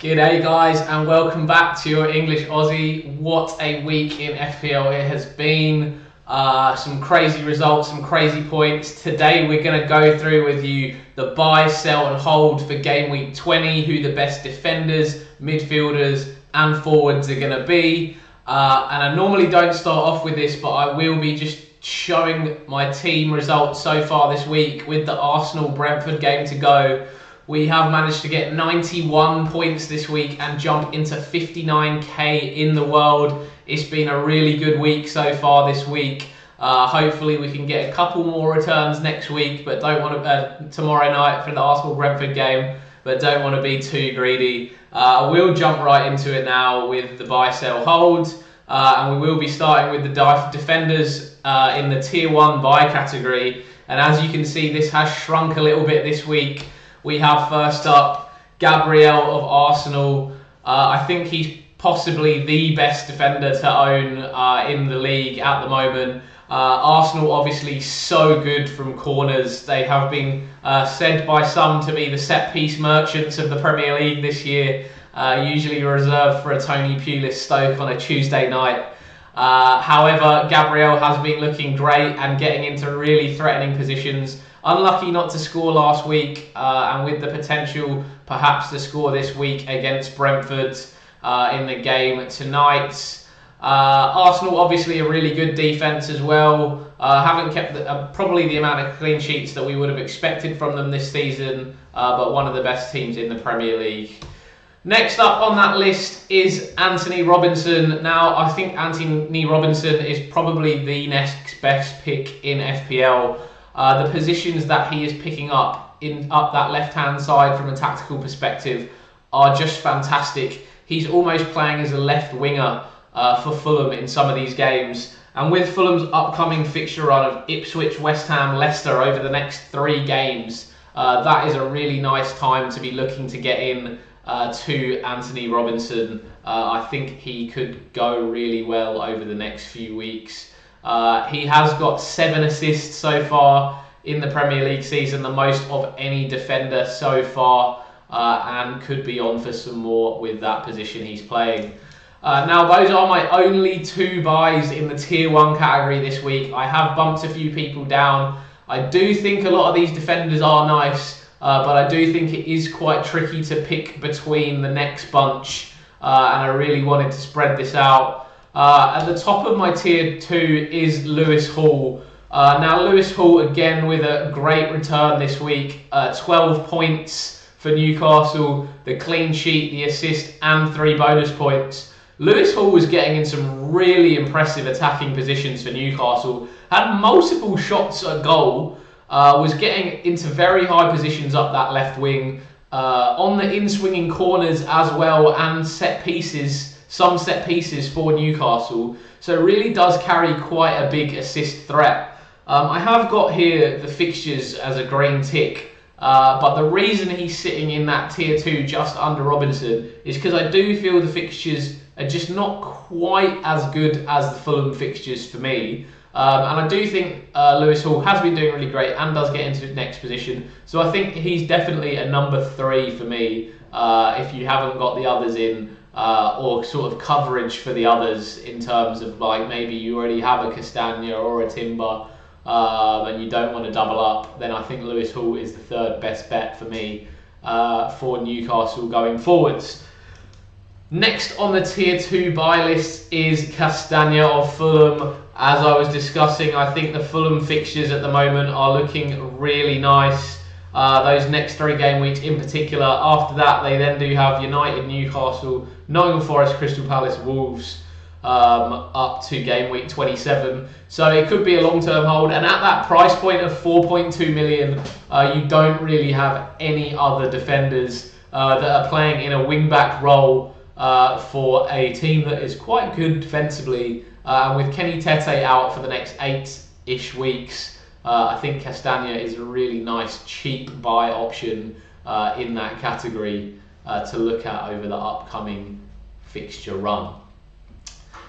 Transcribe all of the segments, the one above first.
G'day guys and welcome back to your English Aussie. What a week in FPL it has been. Some crazy results, some crazy points. Today we're going to go through with you the buy, sell and hold for game week 20, who the best defenders, midfielders and forwards are going to be. And I normally don't start off with this, but I will be just showing my team results so far this week with the Arsenal-Brentford game to go. We have managed to get 91 points this week and jump into 59k in the world. It's been a really good week so far this week. Hopefully we can get a couple more returns next week, but don't want to tomorrow night for the Arsenal-Brentford game, but don't want to be too greedy. We'll jump right into it now with the buy, sell, hold, and we will be starting with the defenders in the tier 1 buy category. And as you can see, this has shrunk a little bit this week. We have first up Gabriel of Arsenal. I think he's possibly the best defender to own in the league at the moment. Arsenal obviously so good from corners. They have been said by some to be the set-piece merchants of the Premier League this year, usually reserved for a Tony Pulis Stoke on a Tuesday night. However, Gabriel has been looking great and getting into really threatening positions. Unlucky not to score last week, and with the potential perhaps to score this week against Brentford in the game tonight. Arsenal obviously a really good defence as well. Haven't kept probably the amount of clean sheets that we would have expected from them this season, but one of the best teams in the Premier League. Next up on that list is Anthony Robinson. Now, I think Anthony Robinson is probably the next best pick in FPL. The positions that he is picking up that left-hand side from a tactical perspective are just fantastic. He's almost playing as a left winger for Fulham in some of these games. And with Fulham's upcoming fixture run of Ipswich, West Ham, Leicester over the next 3 games, that is a really nice time to be looking to get in to Anthony Robinson. I think he could go really well over the next few weeks. He has got 7 assists so far in the Premier League season, the most of any defender so far, and could be on for some more with that position he's playing. Now, those are my only 2 buys in the tier 1 category this week. I have bumped a few people down. I do think a lot of these defenders are nice, but I do think it is quite tricky to pick between the next bunch, and I really wanted to spread this out. At the top of my tier 2 is Lewis Hall. Now Lewis Hall again with a great return this week, 12 points for Newcastle, the clean sheet, the assist and 3 bonus points. Lewis Hall was getting in some really impressive attacking positions for Newcastle, had multiple shots at goal, was getting into very high positions up that left wing, on the in-swinging corners as well, and some set pieces for Newcastle, so it really does carry quite a big assist threat. I have got here the fixtures as a green tick, but the reason he's sitting in that tier 2 just under Robinson is because I do feel the fixtures are just not quite as good as the Fulham fixtures for me. And I do think Lewis Hall has been doing really great and does get into the next position, so I think he's definitely a number 3 for me if you haven't got the others in. Or sort of coverage for the others in terms of like maybe you already have a Castagna or a Timber and you don't want to double up, then I think Lewis Hall is the 3rd best bet for me for Newcastle going forwards. Next on the tier 2 buy list is Castagna of Fulham. As I was discussing, I think the Fulham fixtures at the moment are looking really nice. Those next 3 game weeks in particular. After that, they then do have United, Newcastle, Nottingham Forest, Crystal Palace, Wolves up to game week 27. So it could be a long-term hold. And at that price point of 4.2 million, you don't really have any other defenders that are playing in a wing-back role for a team that is quite good defensively. With Kenny Tete out for the next 8-ish weeks, I think Castagna is a really nice cheap buy option in that category to look at over the upcoming fixture run.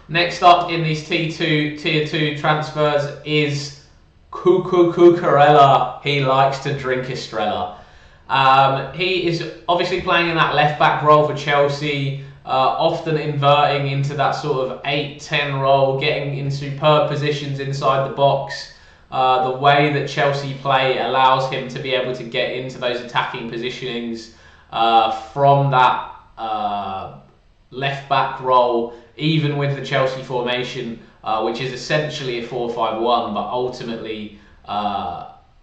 Next up in these tier 2 transfers is Cucurella. He likes to drink Estrella. He is obviously playing in that left-back role for Chelsea, often inverting into that sort of 8-10 role, getting in superb positions inside the box. The way that Chelsea play allows him to be able to get into those attacking positionings from that left-back role, even with the Chelsea formation, which is essentially a 4-5-1, but ultimately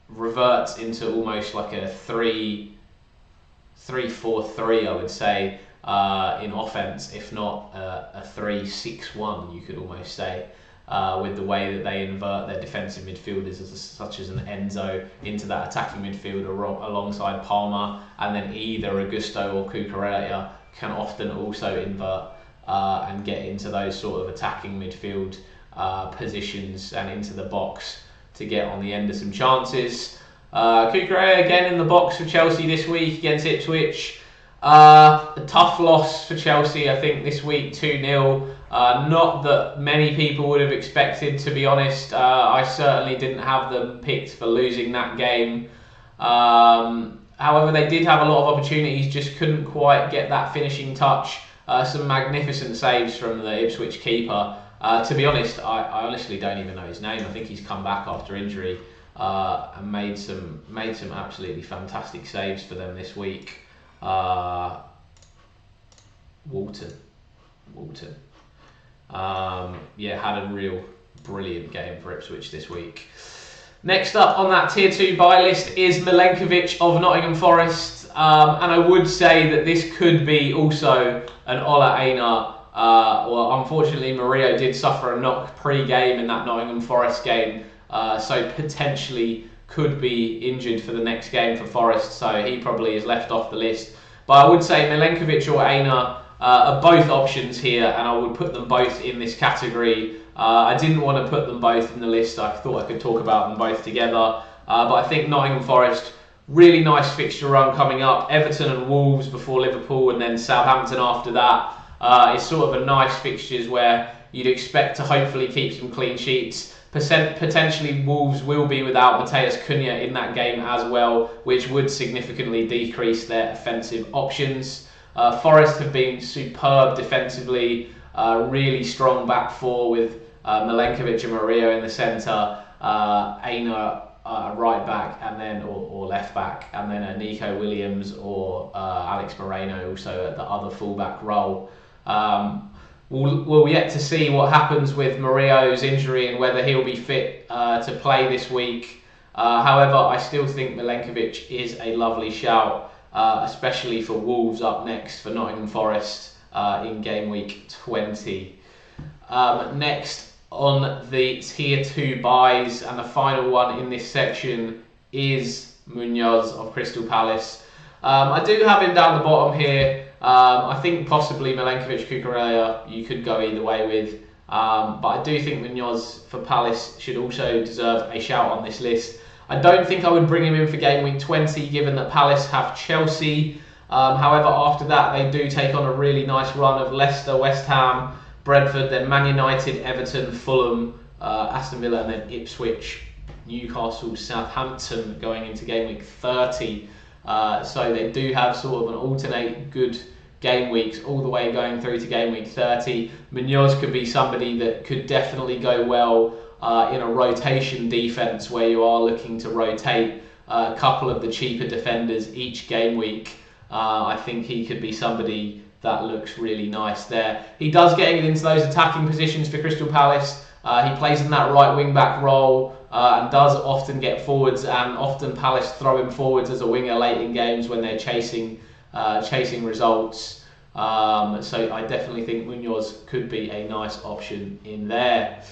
reverts into almost like a 3-4-3, I would say, in offense, if not a 3-6-1, you could almost say, with the way that they invert their defensive midfielders, such as an Enzo, into that attacking midfield alongside Palmer, and then either Augusto or Cucurella can often also invert and get into those sort of attacking midfield positions and into the box to get on the end of some chances. Cucurella again in the box for Chelsea this week against Ipswich. A tough loss for Chelsea, I think, this week, 2-0. Not that many people would have expected, to be honest. I certainly didn't have them picked for losing that game. However, they did have a lot of opportunities, just couldn't quite get that finishing touch. Some magnificent saves from the Ipswich keeper. To be honest, I honestly don't even know his name. I think he's come back after injury and made some absolutely fantastic saves for them this week. Walton. Had a real brilliant game for Ipswich this week. Next up on that Tier 2 buy list is Milenkovic of Nottingham Forest. And I would say that this could be also an Ola Aina. Well, unfortunately, Murillo did suffer a knock pre-game in that Nottingham Forest game, so potentially could be injured for the next game for Forest, so he probably is left off the list. But I would say Milenkovic or Aina are both options here, and I would put them both in this category. I didn't want to put them both in the list. I thought I could talk about them both together. But I think Nottingham Forest, really nice fixture run coming up. Everton and Wolves before Liverpool, and then Southampton after that. It's sort of a nice fixtures where you'd expect to hopefully keep some clean sheets. Potentially Wolves will be without Mateus Cunha in that game as well, which would significantly decrease their offensive options. Forest have been superb defensively, really strong back four with Milenkovic and Murillo in the centre, Aina right back and then or left back, and then Nico Williams or Alex Moreno also at the other fullback role. We'll yet to see what happens with Murillo's injury and whether he'll be fit to play this week. However, I still think Milenkovic is a lovely shout, especially for Wolves up next for Nottingham Forest in game week 20. Next on the tier 2 buys, and the final one in this section, is Munoz of Crystal Palace. I do have him down the bottom here. I think possibly Milenkovic, Cucurella, you could go either way with. But I do think Munoz for Palace should also deserve a shout on this list. I don't think I would bring him in for game week 20, given that Palace have Chelsea. However, after that, they do take on a really nice run of Leicester, West Ham, Brentford, then Man United, Everton, Fulham, Aston Villa, and then Ipswich, Newcastle, Southampton going into game week 30. So they do have sort of an alternate good game weeks all the way going through to game week 30. Munoz could be somebody that could definitely go well in a rotation defence where you are looking to rotate a couple of the cheaper defenders each game week. I think he could be somebody that looks really nice there. He does get into those attacking positions for Crystal Palace. He plays in that right wing back role and does often get forwards, and often Palace throw him forwards as a winger late in games when they're chasing results. So I definitely think Munoz could be a nice option in there.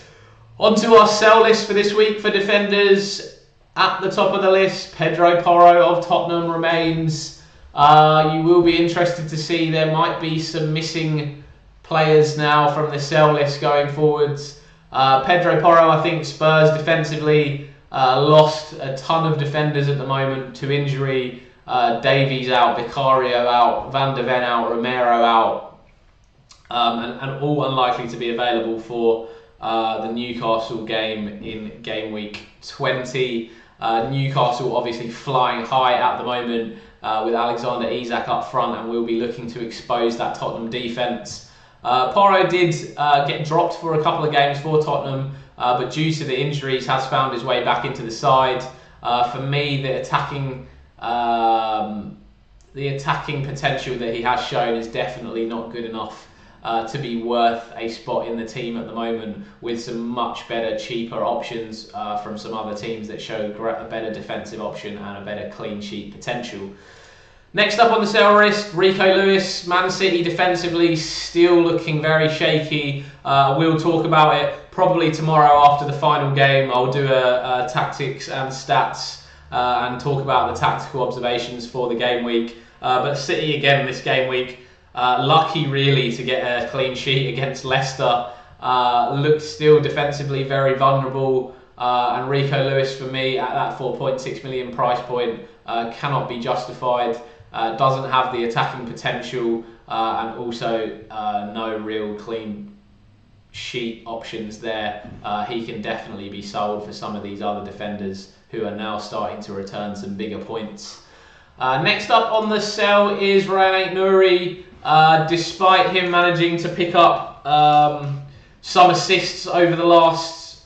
On to our sell list for this week for defenders. At the top of the list, Pedro Porro of Tottenham remains. You will be interested to see there might be some missing players now from the sell list going forwards. Pedro Porro, I think Spurs defensively lost a ton of defenders at the moment to injury. Davies out, Vicario out, Van de Ven out, Romero out, and all unlikely to be available for the Newcastle game in game week 20. Newcastle obviously flying high at the moment. with Alexander Isak up front, and we'll be looking to expose that Tottenham defence. Porro did get dropped for a couple of games for Tottenham, but due to the injuries has found his way back into the side. For me, the attacking potential that he has shown is definitely not good enough to be worth a spot in the team at the moment, with some much better, cheaper options from some other teams that show a better defensive option and a better clean sheet potential. Next up on the sell list, Rico Lewis. Man City defensively still looking very shaky. We'll talk about it probably tomorrow after the final game. I'll do a tactics and stats and talk about the tactical observations for the game week. But City again this game week, lucky really to get a clean sheet against Leicester. Looked still defensively very vulnerable, and Rico Lewis for me at that 4.6 million price point cannot be justified. Doesn't have the attacking potential, and also no real clean sheet options there. He can definitely be sold for some of these other defenders who are now starting to return some bigger points. Next up on the sell is Ryan Nouri. Despite him managing to pick up some assists over the last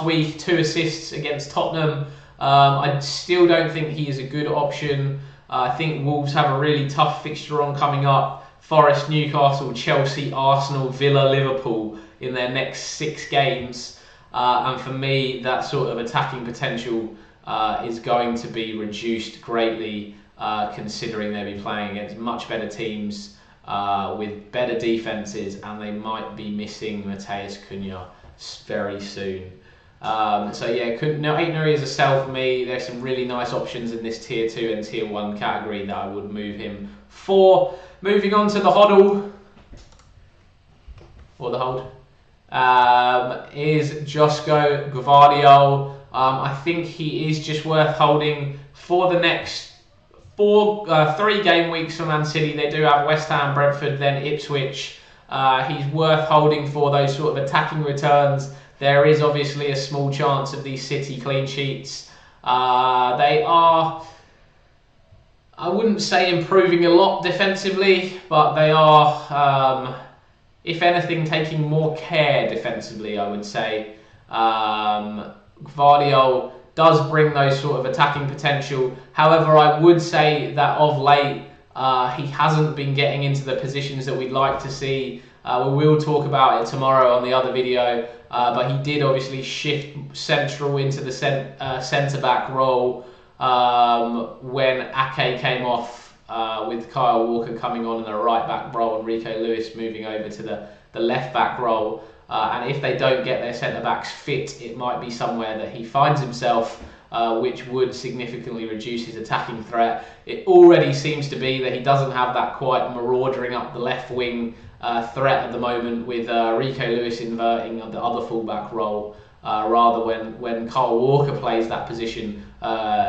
week, 2 assists against Tottenham, I still don't think he is a good option. I think Wolves have a really tough fixture run coming up. Forest, Newcastle, Chelsea, Arsenal, Villa, Liverpool in their next 6 games. And for me, that sort of attacking potential is going to be reduced greatly, considering they'll be playing against much better teams with better defences, and they might be missing Matheus Cunha very soon. So yeah, Nouri is a sell for me. There's some really nice options in this tier 2 and tier 1 category that I would move him for. Moving on to the hodl, or the hold, is Josko Gvardiol. I think he is just worth holding for the next 3 game weeks for Man City. They do have West Ham, Brentford, then Ipswich. He's worth holding for those sort of attacking returns. There is obviously a small chance of these City clean sheets. They are, I wouldn't say improving a lot defensively, but they are, if anything, taking more care defensively, I would say. Gvardiol does bring those sort of attacking potential. However, I would say that of late, he hasn't been getting into the positions that we'd like to see. We will talk about it tomorrow on the other video, but he did obviously shift central into the centre-back role when Ake came off, with Kyle Walker coming on in a right-back role and Rico Lewis moving over to the left-back role. And if they don't get their centre-backs fit, it might be somewhere that he finds himself, which would significantly reduce his attacking threat. It already seems to be that he doesn't have that quite maraudering up the left wing threat at the moment, with Rico Lewis inverting the other fullback role. Rather, when Kyle Walker plays that position,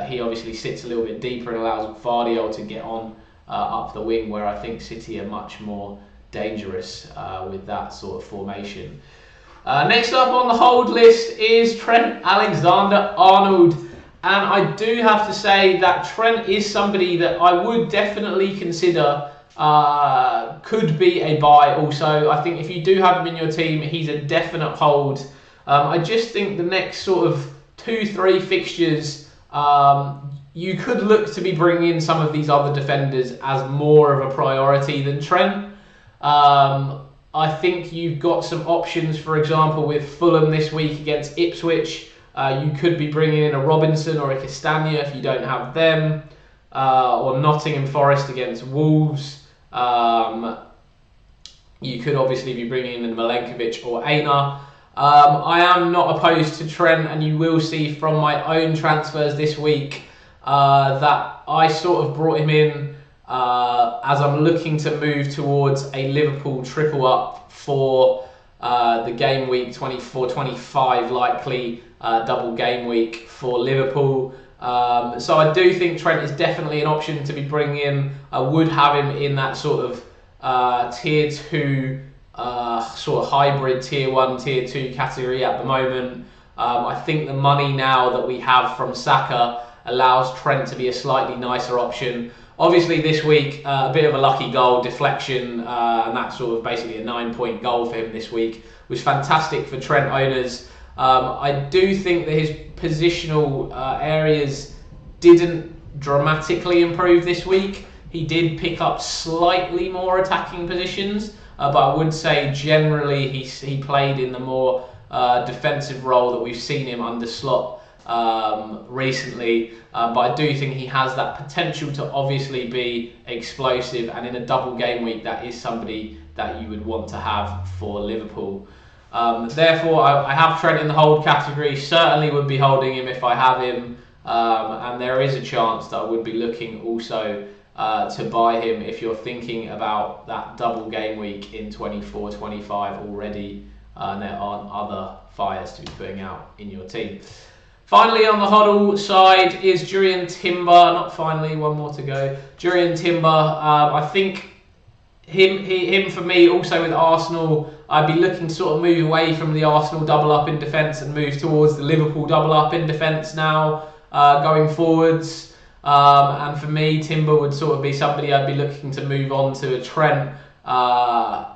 he obviously sits a little bit deeper and allows Gvardiol to get on up the wing, where I think City are much more dangerous with that sort of formation. Next up on the hold list is Trent Alexander-Arnold, and I do have to say that Trent is somebody that I would definitely consider could be a buy also. I think if you do have him in your team, he's a definite hold. I just think the next sort of 2-3 fixtures, you could look to be bringing in some of these other defenders as more of a priority than Trent. I think you've got some options, for example, with Fulham this week against Ipswich. You could be bringing in a Robinson or a Castagna if you don't have them, or Nottingham Forest against Wolves. You could obviously be bringing in Milenkovic or Aina. I am not opposed to Trent, and you will see from my own transfers this week that I sort of brought him in as I'm looking to move towards a Liverpool triple up for the game week 24-25, likely double game week for Liverpool. So I do think Trent is definitely an option to be bringing in. I would have him in that sort of tier 2, sort of hybrid tier 1, tier 2 category at the moment. I think the money now that we have from Saka allows Trent to be a slightly nicer option. Obviously this week, a bit of a lucky goal, deflection, and that's sort of basically a 9-point goal for him this week. Was fantastic for Trent owners. I do think that his positional areas didn't dramatically improve this week. He did pick up slightly more attacking positions, but I would say generally he played in the more defensive role that we've seen him under Slot recently, but I do think he has that potential to obviously be explosive, and in a double game week that is somebody that you would want to have for Liverpool. Therefore I have Trent in the hold category, certainly would be holding him if I have him, and there is a chance that I would be looking also to buy him if you're thinking about that double game week in 24-25 already, and there aren't other fires to be putting out in your team. Finally, on the hodl side is Jurrien Timber. Not finally, one more to go. Jurrien Timber. I think him for me also with Arsenal. I'd be looking to sort of move away from the Arsenal double up in defence and move towards the Liverpool double up in defence now, going forwards. And for me, Timber would sort of be somebody I'd be looking to move on to a Trent. I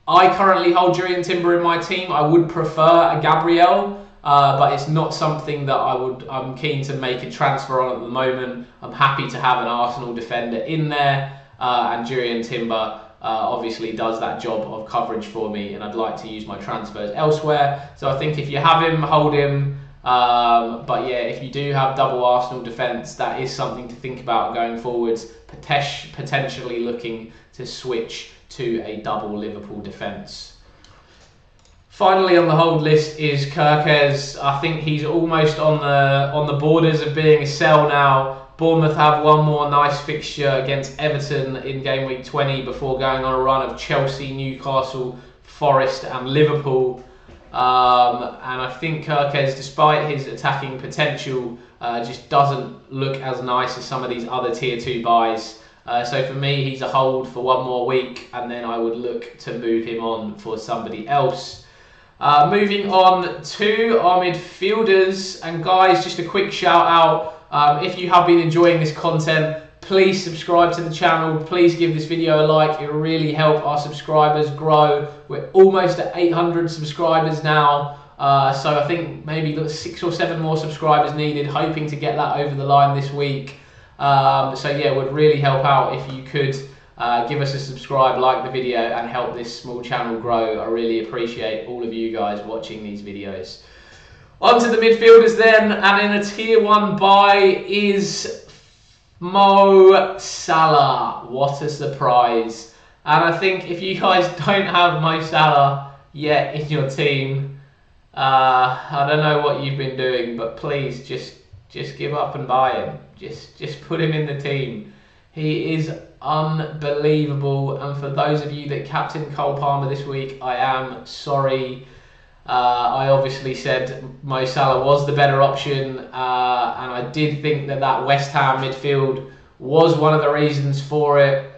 currently hold Jurrien Timber in my team. I would prefer a Gabriel. But it's not something that I'm keen to make a transfer on at the moment. I'm happy to have an Arsenal defender in there, and Jurrien Timber obviously does that job of coverage for me, and I'd like to use my transfers elsewhere. So I think if you have him, hold him. But yeah, if you do have double Arsenal defence, that is something to think about going forwards, potentially looking to switch to a double Liverpool defence. Finally on the hold list is Kirkez. I think he's almost on the borders of being a sell now. Bournemouth have one more nice fixture against Everton in game week 20 before going on a run of Chelsea, Newcastle, Forest and Liverpool. And I think Kirkez, despite his attacking potential, just doesn't look as nice as some of these other tier 2 buys. So for me, he's a hold for one more week, and then I would look to move him on for somebody else. Moving on to our midfielders, and guys, just a quick shout out, if you have been enjoying this content, please subscribe to the channel, please give this video a like, it will really help our subscribers grow. We're almost at 800 subscribers now, so I think maybe 6 or 7 more subscribers needed, hoping to get that over the line this week. So yeah, it would really help out if you could give us a subscribe, like the video, and help this small channel grow. I really appreciate all of you guys watching these videos. On to the midfielders then, and in a tier 1 buy is Mo Salah. What a surprise. And I think if you guys don't have Mo Salah yet in your team, I don't know what you've been doing, but please just give up and buy him. Just put him in the team. He is unbelievable, and for those of you that captained Cole Palmer this week, I am sorry. I obviously said Mo Salah was the better option, and I did think that West Ham midfield was one of the reasons for it,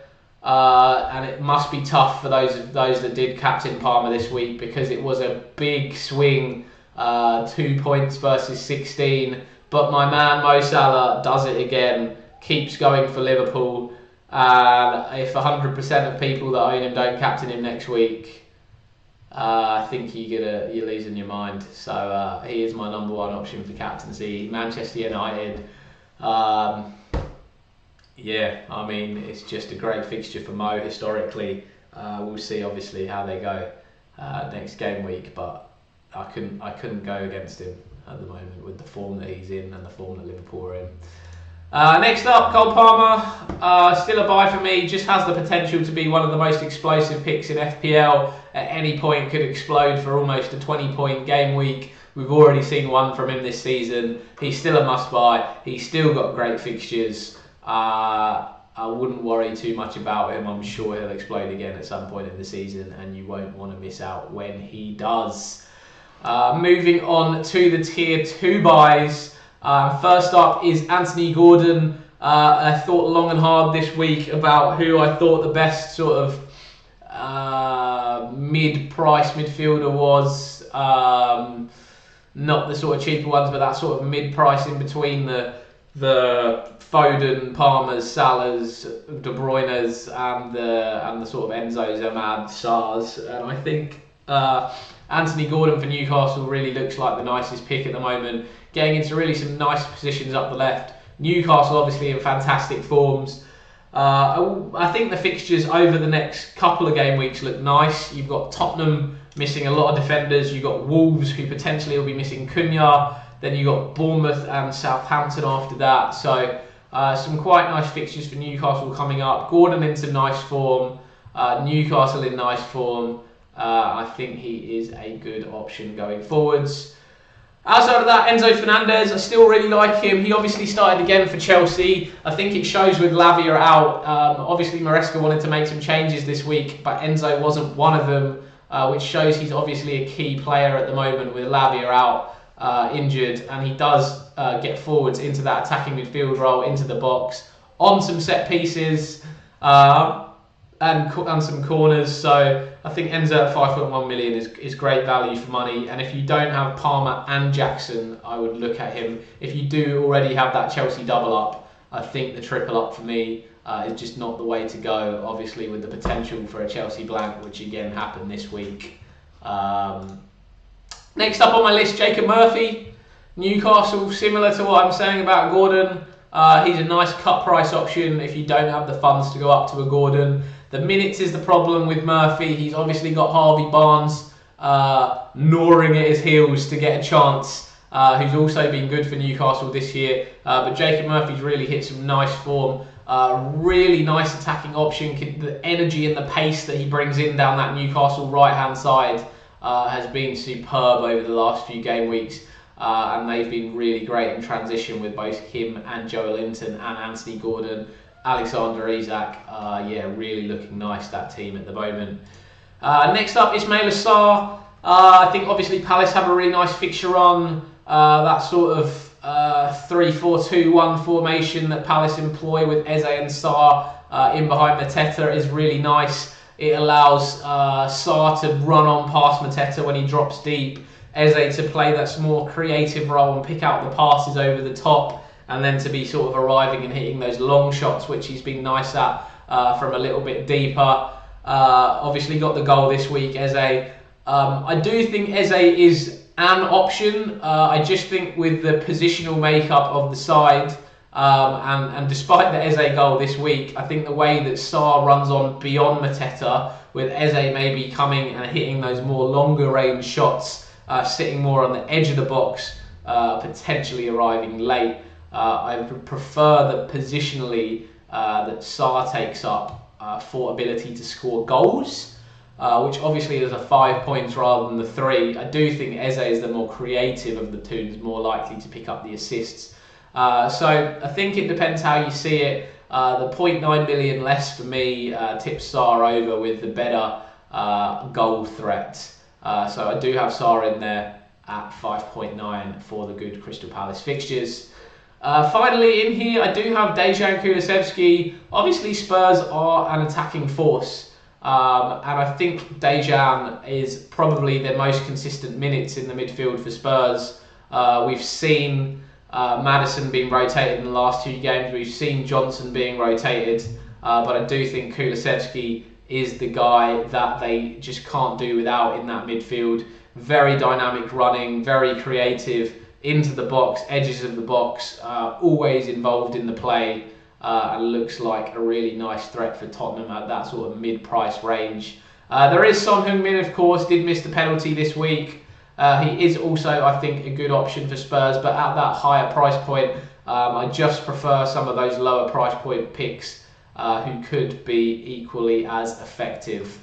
and it must be tough for those that did captain Palmer this week, because it was a big swing, 2 points versus 16, but my man Mo Salah does it again, keeps going for Liverpool. And if 100% of people that own him don't captain him next week, I think you're losing your mind. So he is my number 1 option for captaincy. Manchester United, yeah, I mean, it's just a great fixture for Mo historically. We'll see obviously how they go next game week, but I couldn't go against him at the moment with the form that he's in and the form that Liverpool are in. Next up, Cole Palmer, still a buy for me, just has the potential to be one of the most explosive picks in FPL. At any point could explode for almost a 20-point game week. We've already seen one from him this season. He's still a must buy, he's still got great fixtures. I wouldn't worry too much about him. I'm sure he'll explode again at some point in the season, and you won't want to miss out when he does. Moving on to the tier 2 buys. First up is Anthony Gordon. I thought long and hard this week about who I thought the best sort of mid-price midfielder was. Not the sort of cheaper ones, but that sort of mid-price in between the Foden, Palmer's, Salah's, De Bruyne's, and the sort of Enzo's, Ahmad, Sarr's, and I think Anthony Gordon for Newcastle really looks like the nicest pick at the moment, getting into really some nice positions up the left. Newcastle obviously in fantastic forms. I think the fixtures over the next couple of game weeks look nice. You've got Tottenham missing a lot of defenders. You've got Wolves, who potentially will be missing Cunha. Then you've got Bournemouth and Southampton after that. So some quite nice fixtures for Newcastle coming up. Gordon into nice form. Newcastle in nice form. I think he is a good option going forwards. Outside of that, Enzo Fernandez, I still really like him. He obviously started again for Chelsea. I think it shows with Lavia out. Obviously, Maresca wanted to make some changes this week, but Enzo wasn't one of them, which shows he's obviously a key player at the moment with Lavia out injured, and he does get forwards into that attacking midfield role, into the box, on some set pieces, and some corners. So I think Enzo at 5.1 million is great value for money. And if you don't have Palmer and Jackson, I would look at him. If you do already have that Chelsea double up, I think the triple up for me is just not the way to go. Obviously, with the potential for a Chelsea blank, which again happened this week. Next up on my list, Jacob Murphy, Newcastle. Similar to what I'm saying about Gordon, he's a nice cut price option if you don't have the funds to go up to a Gordon. The minutes is the problem with Murphy. He's obviously got Harvey Barnes gnawing at his heels to get a chance, who's also been good for Newcastle this year. But Jacob Murphy's really hit some nice form. Really nice attacking option. The energy and the pace that he brings in down that Newcastle right-hand side has been superb over the last few game weeks. And they've been really great in transition with both him and Joe Linton and Anthony Gordon. Alexander Isak, really looking nice, that team at the moment. Next up, Ismaila Sarr. I think obviously Palace have a really nice fixture on. That sort of 3-4-2-1 formation that Palace employ with Eze and Sarr in behind Mateta is really nice. It allows Sarr to run on past Mateta when he drops deep. Eze to play that more creative role and pick out the passes over the top, and then to be sort of arriving and hitting those long shots, which he's been nice at from a little bit deeper. Obviously got the goal this week, Eze. I do think Eze is an option. I just think with the positional makeup of the side, and despite the Eze goal this week, I think the way that Sarr runs on beyond Mateta, with Eze maybe coming and hitting those more longer range shots, sitting more on the edge of the box, potentially arriving late. I would prefer that positionally that Sarr takes up for ability to score goals, which obviously is a 5 points rather than the 3. I do think Eze is the more creative of the two, is more likely to pick up the assists. So I think it depends how you see it. The 0.9 million less for me tips Sarr over with the better goal threat. So I do have Sarr in there at 5.9 for the good Crystal Palace fixtures. Finally in here, I do have Dejan Kulusevski. Obviously Spurs are an attacking force, and I think Dejan is probably their most consistent minutes in the midfield for Spurs. We've seen Maddison being rotated in the last 2 games. We've seen Johnson being rotated, but I do think Kulusevski is the guy that they just can't do without in that midfield. Very dynamic running, very creative, into the box, edges of the box, always involved in the play, and looks like a really nice threat for Tottenham at that sort of mid-price range. There is Son Heung-min, of course, did miss the penalty this week. He is also, I think, a good option for Spurs, but at that higher price point, I just prefer some of those lower price point picks who could be equally as effective.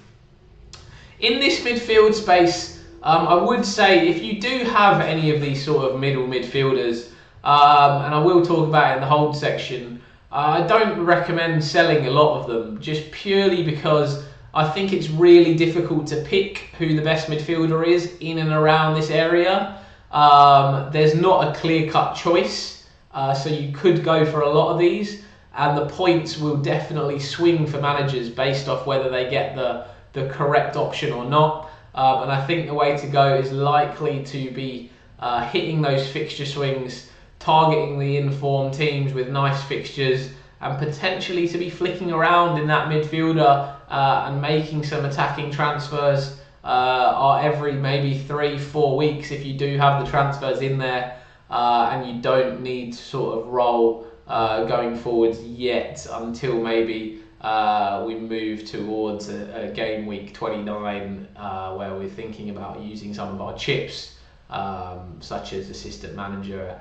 In this midfield space, I would say if you do have any of these sort of middle midfielders, and I will talk about it in the hold section, I don't recommend selling a lot of them, just purely because I think it's really difficult to pick who the best midfielder is in and around this area. There's not a clear-cut choice, so you could go for a lot of these, and the points will definitely swing for managers based off whether they get the correct option or not. And I think the way to go is likely to be hitting those fixture swings, targeting the informed teams with nice fixtures, and potentially to be flicking around in that midfielder and making some attacking transfers are every maybe 3-4 weeks if you do have the transfers in there, and you don't need to sort of roll going forwards yet until maybe we move towards a game week 29 where we're thinking about using some of our chips, such as assistant manager,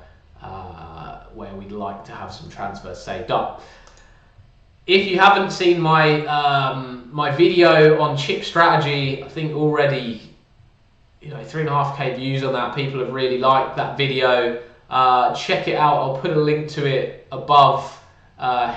where we'd like to have some transfers saved up. If you haven't seen my my video on chip strategy, I think already 3.5k views on that. People have really liked that video. Check it out. I'll put a link to it above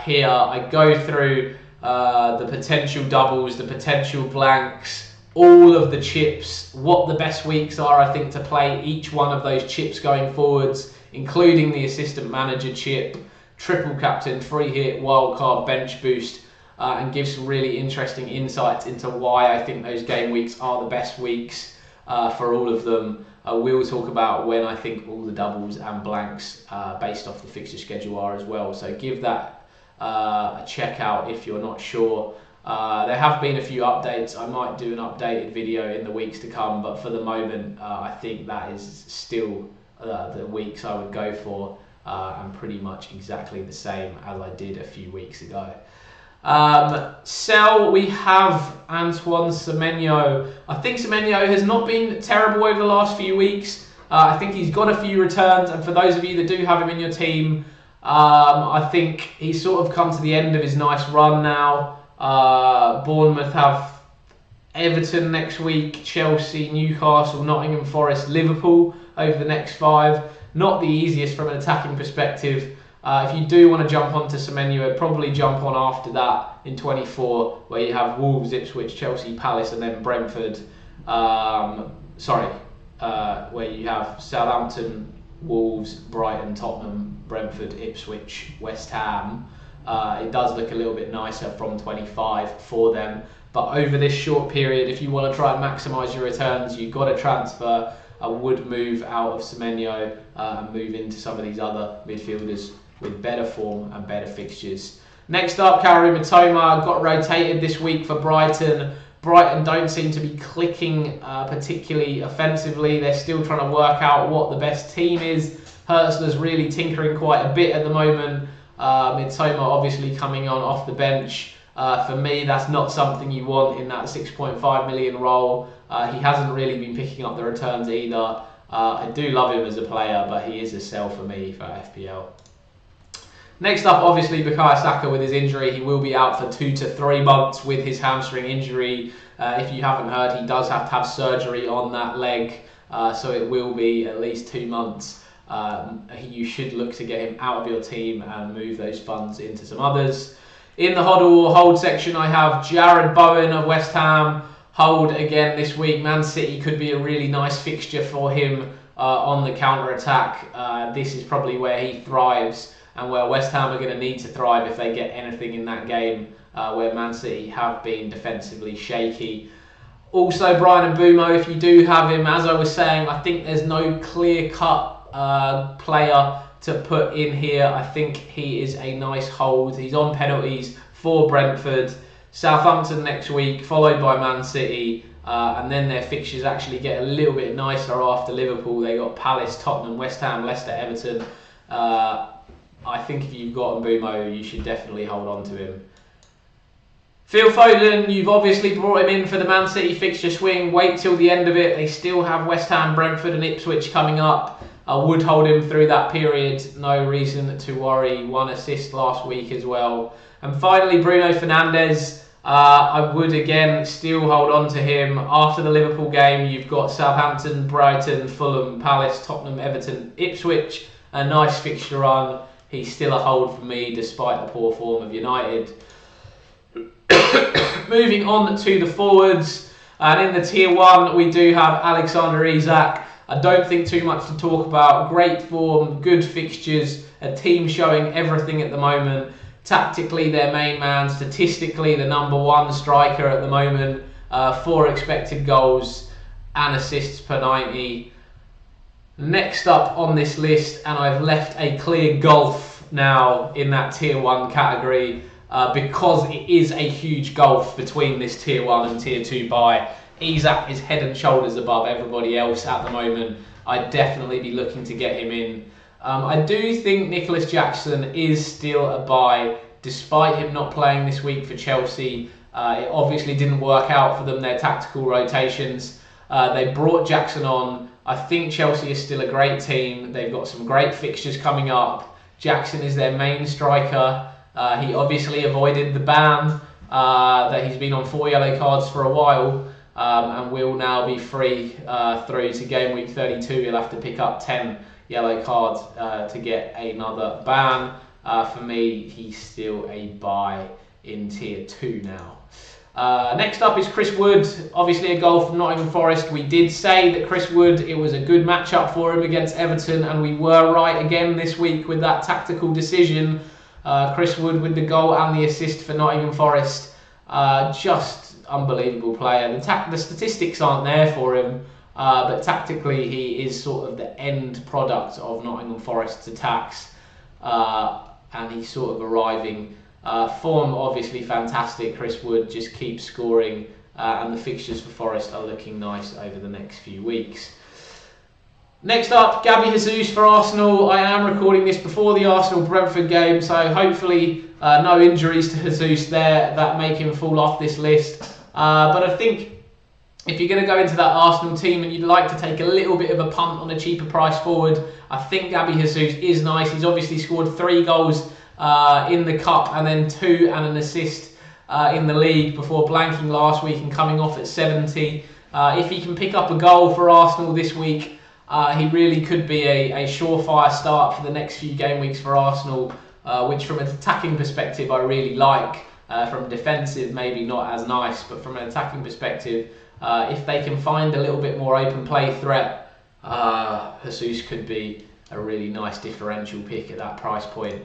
here. I go through the potential doubles, the potential blanks, all of the chips, what the best weeks are, I think, to play each one of those chips going forwards, including the assistant manager chip, triple captain, free hit, wildcard, bench boost, and give some really interesting insights into why I think those game weeks are the best weeks for all of them. We'll talk about when I think all the doubles and blanks based off the fixture schedule are as well. So give that a check out if you're not sure. There have been a few updates. I might do an updated video in the weeks to come, but for the moment, I think that is still the weeks I would go for, and pretty much exactly the same as I did a few weeks ago. Sell, we have Antoine Semenyo. I think Semenyo has not been terrible over the last few weeks. I think he's got a few returns, and for those of you that do have him in your team, I think he's sort of come to the end of his nice run now. Bournemouth have Everton next week, Chelsea, Newcastle, Nottingham Forest, Liverpool over the next 5. Not the easiest from an attacking perspective. If you do want to jump onto Semenyo, I'd probably jump on after that in 24, where you have Wolves, Ipswich, Chelsea, Palace, and then Brentford. Where you have Southampton, Wolves, Brighton, Tottenham, Brentford, Ipswich, West Ham. It does look a little bit nicer from 25 for them. But over this short period, if you want to try and maximise your returns, you've got to transfer. I would move out of Semenyo and move into some of these other midfielders with better form and better fixtures. Next up, Kaoru Mitoma got rotated this week for Brighton. Brighton don't seem to be clicking particularly offensively. They're still trying to work out what the best team is. Hurstler's really tinkering quite a bit at the moment. Mitoma obviously coming on off the bench. For me, that's not something you want in that 6.5 million role. He hasn't really been picking up the returns either. I do love him as a player, but he is a sell for me for FPL. Next up, obviously, Bukayo Saka with his injury. He will be out for 2 to 3 months with his hamstring injury. If you haven't heard, he does have to have surgery on that leg, so it will be at least 2 months. You should look to get him out of your team and move those funds into some others. In the hodl or hold section, I have Jared Bowen of West Ham. Hold again this week. Man City could be a really nice fixture for him on the counter-attack. This is probably where he thrives, and where West Ham are going to need to thrive if they get anything in that game, where Man City have been defensively shaky. Also, Brian Mbeumo, if you do have him, as I was saying, I think there's no clear-cut player to put in here. I think he is a nice hold. He's on penalties for Brentford. Southampton next week, followed by Man City, and then their fixtures actually get a little bit nicer after Liverpool. They got Palace, Tottenham, West Ham, Leicester, Everton. I think if you've got Mbeumo, you should definitely hold on to him. Phil Foden, you've obviously brought him in for the Man City fixture swing. Wait till the end of it. They still have West Ham, Brentford and Ipswich coming up. I would hold him through that period. No reason to worry. 1 assist last week as well. And finally, Bruno Fernandes. I would again still hold on to him. After the Liverpool game, you've got Southampton, Brighton, Fulham, Palace, Tottenham, Everton, Ipswich. A nice fixture run. He's still a hold for me despite the poor form of United. Moving on to the forwards. And in the tier 1, we do have Alexander Isak. I don't think too much to talk about. Great form, good fixtures, a team showing everything at the moment. Tactically, their main man. Statistically, the #1 striker at the moment. 4 expected goals and assists per 90. Next up on this list, and I've left a clear gulf now in that tier 1 category because it is a huge gulf between this tier 1 and tier 2 buy. Isak is head and shoulders above everybody else at the moment. I'd definitely be looking to get him in. I do think Nicholas Jackson is still a buy, despite him not playing this week for Chelsea. It obviously didn't work out for them, their tactical rotations. They brought Jackson on. I think Chelsea is still a great team. They've got some great fixtures coming up. Jackson is their main striker. He obviously avoided the ban that he's been on 4 yellow cards for a while, and will now be free through to game week 32. He'll have to pick up 10 yellow cards to get another ban. For me, he's still a buy in tier 2 now. Next up is Chris Wood, obviously a goal from Nottingham Forest. We did say that Chris Wood, it was a good matchup for him against Everton, and we were right again this week with that tactical decision. Chris Wood with the goal and the assist for Nottingham Forest. Just unbelievable player. The statistics aren't there for him, but tactically he is sort of the end product of Nottingham Forest's attacks, and he's sort of arriving. Form obviously fantastic. Chris Wood just keeps scoring, and the fixtures for Forest are looking nice over the next few weeks. Next up, Gabby Jesus for Arsenal. I am recording this before the Arsenal-Brentford game, so hopefully no injuries to Jesus there that make him fall off this list. But I think if you're going to go into that Arsenal team and you'd like to take a little bit of a punt on a cheaper price forward, I think Gabby Jesus is nice. He's obviously scored 3 goals in the Cup and then 2 and an assist in the league before blanking last week and coming off at 70. If he can pick up a goal for Arsenal this week, he really could be a surefire start for the next few game weeks for Arsenal, which from an attacking perspective I really like. From defensive, maybe not as nice, but from an attacking perspective, if they can find a little bit more open play threat, Jesus could be a really nice differential pick at that price point.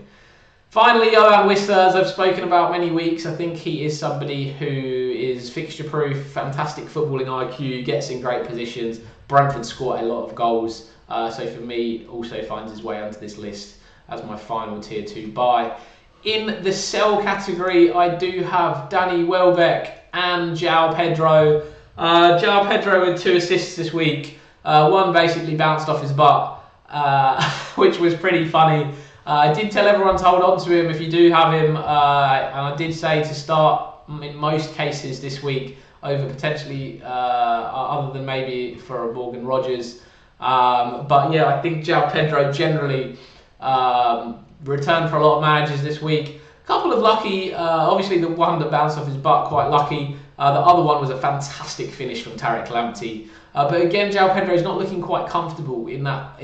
Finally, Johan Whistler, as I've spoken about many weeks, I think he is somebody who is fixture-proof, fantastic footballing IQ, gets in great positions. Brentford score a lot of goals, so for me, also finds his way onto this list as my final tier 2 buy. In the sell category, I do have Danny Welbeck and João Pedro. João Pedro with 2 assists this week. One basically bounced off his butt, which was pretty funny. I did tell everyone to hold on to him if you do have him, and I did say to start in most cases this week over potentially other than maybe for Morgan Rogers. But yeah, I think João Pedro generally returned for a lot of managers this week. A couple of lucky, obviously the one that bounced off his butt, quite lucky. The other one was a fantastic finish from Tariq Lamptey. But again, João Pedro is not looking quite comfortable in that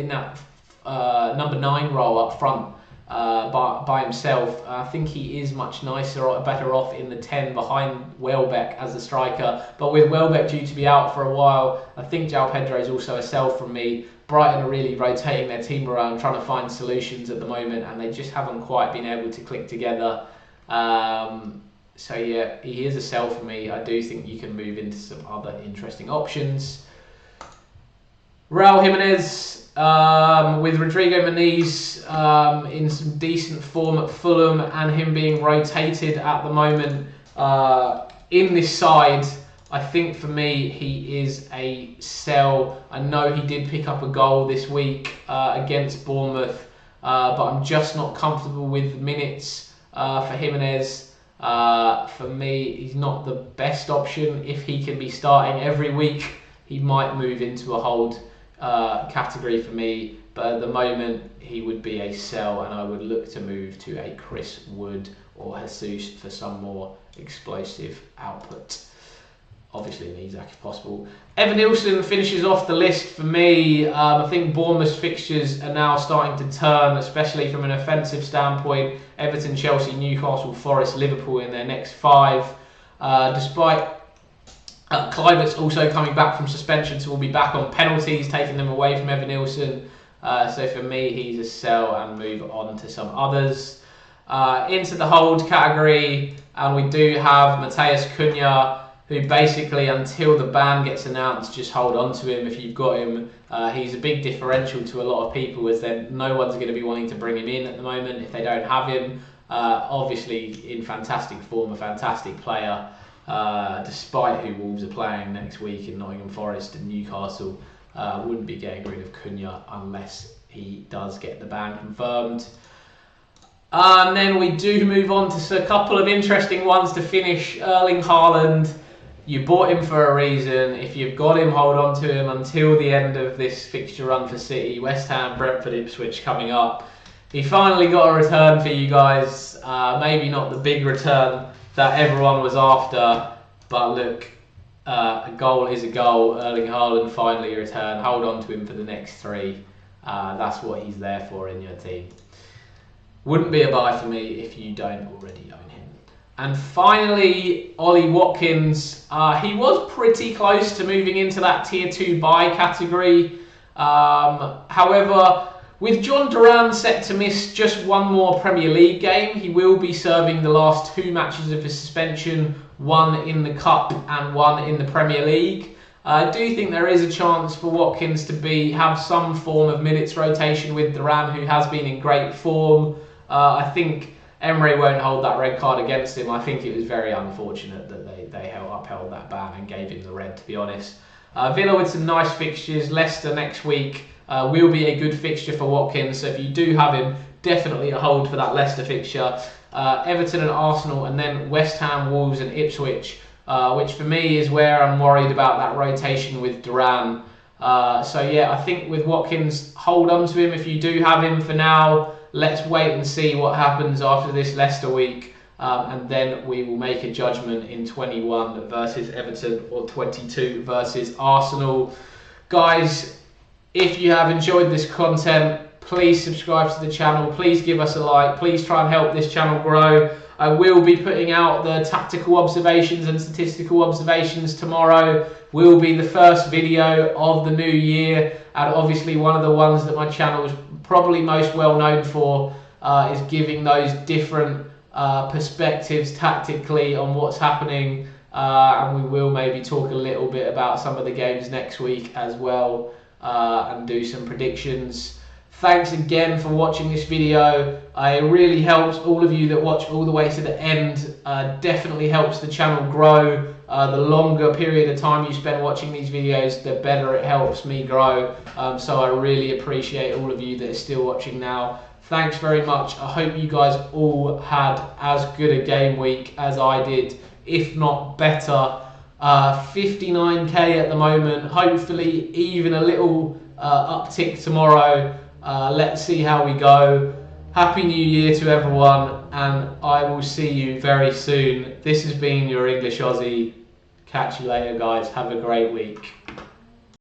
number 9 role up front by himself. I think he is much nicer or better off in the 10 behind Welbeck as the striker. But with Welbeck due to be out for a while, I think João Pedro is also a sell from me. Brighton are really rotating their team around, trying to find solutions at the moment, and they just haven't quite been able to click together. So yeah, he is a sell for me. I do think you can move into some other interesting options. Raul Jimenez with Rodrigo Muniz in some decent form at Fulham, and him being rotated at the moment in this side. I think for me he is a sell. I know he did pick up a goal this week against Bournemouth, but I'm just not comfortable with minutes for Jimenez. For me, he's not the best option. If he can be starting every week, he might move into a hold category for me, but at the moment he would be a sell, and I would look to move to a Chris Wood or Jesus for some more explosive output. Obviously an Isak if possible. Evan Nilsson finishes off the list for me. I think Bournemouth's fixtures are now starting to turn, especially from an offensive standpoint. Everton, Chelsea, Newcastle, Forest, Liverpool in their next 5. Despite Kluivert's also coming back from suspension, so we'll be back on penalties, taking them away from Evan Nilsson. So for me, he's a sell and move on to some others. Into the hold category, and we do have Matheus Cunha. who basically, until the ban gets announced, just hold on to him if you've got him. He's a big differential to a lot of people, as then no one's going to be wanting to bring him in at the moment if they don't have him. Obviously in fantastic form, a fantastic player, despite who Wolves are playing next week in Nottingham Forest and Newcastle. Wouldn't be getting rid of Cunha unless he does get the ban confirmed. And then we do move on to a couple of interesting ones to finish. Erling Haaland, you bought him for a reason. If you've got him, hold on to him until the end of this fixture run for City. West Ham, Brentford, Ipswich coming up. He finally got a return for you guys. Maybe not the big return that everyone was after, but look, a goal is a goal. Erling Haaland finally returned. Hold on to him for the next 3. That's what he's there for in your team. Wouldn't be a buy for me if you don't already own him. And finally, Ollie Watkins. He was pretty close to moving into that tier 2 buy category. However, with John Duran set to miss just one more Premier League game, he will be serving the last 2 matches of his suspension, 1 in the Cup and 1 in the Premier League. I do think there is a chance for Watkins to have some form of minutes rotation with Duran, who has been in great form. I think Emery won't hold that red card against him. I think it was very unfortunate that they upheld that ban and gave him the red, to be honest. Villa with some nice fixtures. Leicester next week will be a good fixture for Watkins, so if you do have him, definitely a hold for that Leicester fixture. Everton and Arsenal, and then West Ham, Wolves and Ipswich, which for me is where I'm worried about that rotation with Duran. So yeah, I think with Watkins, hold on to him if you do have him for now. Let's wait and see what happens after this Leicester week, and then we will make a judgment in 21 versus Everton or 22 versus Arsenal. Guys, if you have enjoyed this content, please subscribe to the channel, please give us a like, please try and help this channel grow. I will be putting out the tactical observations and statistical observations tomorrow. Will be the first video of the new year, and obviously one of the ones that my channel is probably most well known for is giving those different perspectives tactically on what's happening, and we will maybe talk a little bit about some of the games next week as well, and do some predictions. Thanks again for watching this video. It really helps all of you that watch all the way to the end. Definitely helps the channel grow. The longer period of time you spend watching these videos, the better it helps me grow. So I really appreciate all of you that are still watching now. Thanks very much. I hope you guys all had as good a game week as I did, if not better. 59k at the moment. Hopefully even a little uptick tomorrow. Let's see how we go. Happy New Year to everyone, and I will see you very soon. This has been your English Aussie. Catch you later, guys. Have a great week.